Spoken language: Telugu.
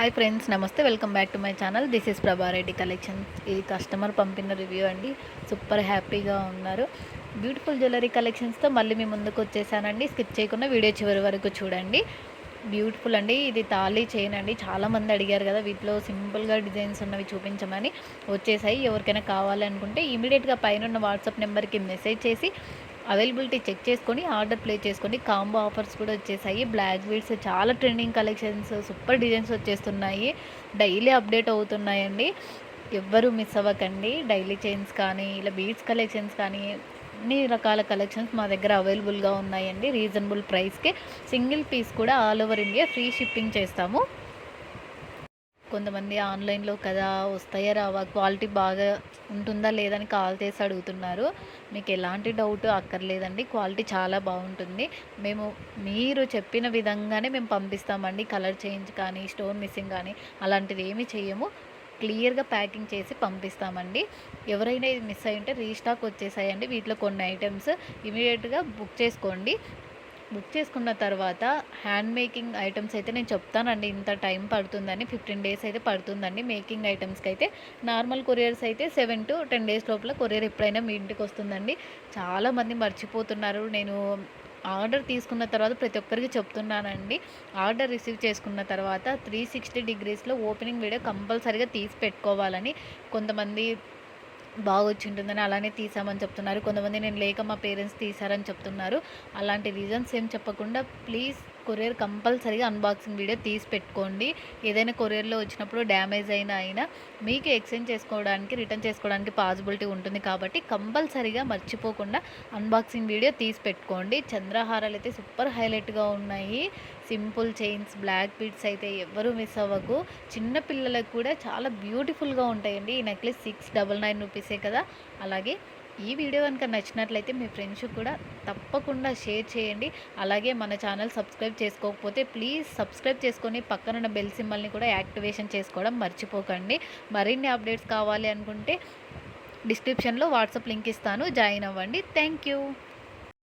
హాయ్ ఫ్రెండ్స్, నమస్తే. Welcome back to my channel. This is Prabhareddy collections. ఇది కస్టమర్ పంపిన రివ్యూ అండి. సూపర్ హ్యాపీగా ఉన్నారు. బ్యూటిఫుల్ జ్యువెలరీ కలెక్షన్స్తో మళ్ళీ మీ ముందుకు వచ్చేసానండి. స్కిప్ చేయకుండా వీడియో చివరి వరకు చూడండి. బ్యూటిఫుల్ అండి. ఇది తాళీ చైన్ అండి. చాలామంది అడిగారు కదా వీటిలో సింపుల్గా డిజైన్స్ ఉన్నవి చూపించమని. వచ్చేసాయి. ఎవరికైనా కావాలనుకుంటే ఇమీడియట్గా పైన వాట్సాప్ నెంబర్కి మెసేజ్ చేసి అవైలబిలిటీ చెక్ చేసుకొని ఆర్డర్ ప్లేస్ చేసుకోండి. కాంబో ఆఫర్స్ కూడా వచ్చేసాయి. బ్లాక్ బీడ్స్ చాలా ట్రెండింగ్ కలెక్షన్స్, సూపర్ డిజైన్స్ వచ్చేస్తున్నాయి. డైలీ అప్డేట్ అవుతున్నాయండి. ఎవ్వరూ మిస్ అవ్వకండి. డైలీ చైన్స్ కానీ ఇలా బీడ్స్ కలెక్షన్స్ కానీ అన్ని రకాల కలెక్షన్స్ మా దగ్గర అవైలబుల్గా ఉన్నాయండి. రీజనబుల్ ప్రైస్కే సింగిల్ పీస్ కూడా all over India free shipping చేస్తాము. కొంతమంది ఆన్లైన్లో కదా వస్తాయా రావా, క్వాలిటీ బాగా ఉంటుందా లేదని కాల్ చేసి అడుగుతున్నారు. మీకు ఎలాంటి డౌట్ అక్కర్లేదండి. క్వాలిటీ చాలా బాగుంటుంది. మేము మీరు చెప్పిన విధంగానే మేము పంపిస్తామండి. కలర్ చేంజ్ కానీ స్టోన్ మిస్సింగ్ కానీ అలాంటిది ఏమీ చేయము. క్లియర్గా ప్యాకింగ్ చేసి పంపిస్తామండి. ఎవరైనా ఇది మిస్ అయ్యి ఉంటే రీస్టాక్ వచ్చేసాయండి. వీటిలో కొన్ని ఐటమ్స్ ఇమీడియట్గా బుక్ చేసుకోండి. బుక్ చేసుకున్న తర్వాత హ్యాండ్ మేకింగ్ ఐటమ్స్ అయితే నేను చెప్తానండి ఇంత టైం పడుతుందని. 15 డేస్ అయితే పడుతుందండి మేకింగ్ ఐటమ్స్కి అయితే. నార్మల్ కొరియర్స్ అయితే 7 to 10 డేస్ లోపల కొరియర్ ఎప్పుడైనా మీ ఇంటికి వస్తుందండి. చాలామంది మర్చిపోతున్నారు. నేను ఆర్డర్ తీసుకున్న తర్వాత ప్రతి ఒక్కరికి చెప్తున్నానండి. ఆర్డర్ రిసీవ్ చేసుకున్న తర్వాత 360 degreesలో ఓపెనింగ్ వీడియో కంపల్సరీగా తీసి పెట్టుకోవాలని. కొంతమంది బాగా వచ్చి ఉంటుందని అలానే తీసామని చెప్తున్నారు. కొంతమంది నేను లేక మా పేరెంట్స్ తీసారని చెప్తున్నారు. అలాంటి రీజన్స్ ఏం చెప్పకుండా ప్లీజ్ కొరియర్ కంపల్సరీగా అన్బాక్సింగ్ వీడియో తీసి పెట్టుకోండి. ఏదైనా కొరియర్లో వచ్చినప్పుడు డ్యామేజ్ అయినా మీకు ఎక్స్చేంజ్ చేసుకోవడానికి, రిటర్న్ చేసుకోవడానికి పాసిబిలిటీ ఉంటుంది కాబట్టి కంపల్సరీగా మర్చిపోకుండా అన్బాక్సింగ్ వీడియో తీసి పెట్టుకోండి. చంద్రహారాలు అయితే సూపర్ హైలైట్గా ఉన్నాయి. సింపుల్ చైన్స్, బ్లాక్ బీడ్స్ అయితే ఎవ్వరూ మిస్ అవ్వకు. చిన్న పిల్లలకు కూడా చాలా బ్యూటిఫుల్గా ఉంటాయండి. ఈ నెక్లెస్ 699 రూపీసే కదా. అలాగే ఈ వీడియో కనుక నచ్చినట్లయితే మీ ఫ్రెండ్స్ కూడా తప్పకుండా షేర్ చేయండి. అలాగే మన ఛానల్ సబ్స్క్రైబ్ చేసుకోకపోతే ప్లీజ్ సబ్స్క్రైబ్ చేసుకొని పక్కనున్న బెల్ సింబల్ని కూడా యాక్టివేషన్ చేసుకోవడం మర్చిపోకండి. మరిన్ని అప్డేట్స్ కావాలి అనుకుంటే డిస్క్రిప్షన్లో వాట్సాప్ లింక్ ఇస్తాను, జాయిన్ అవ్వండి. Thank you.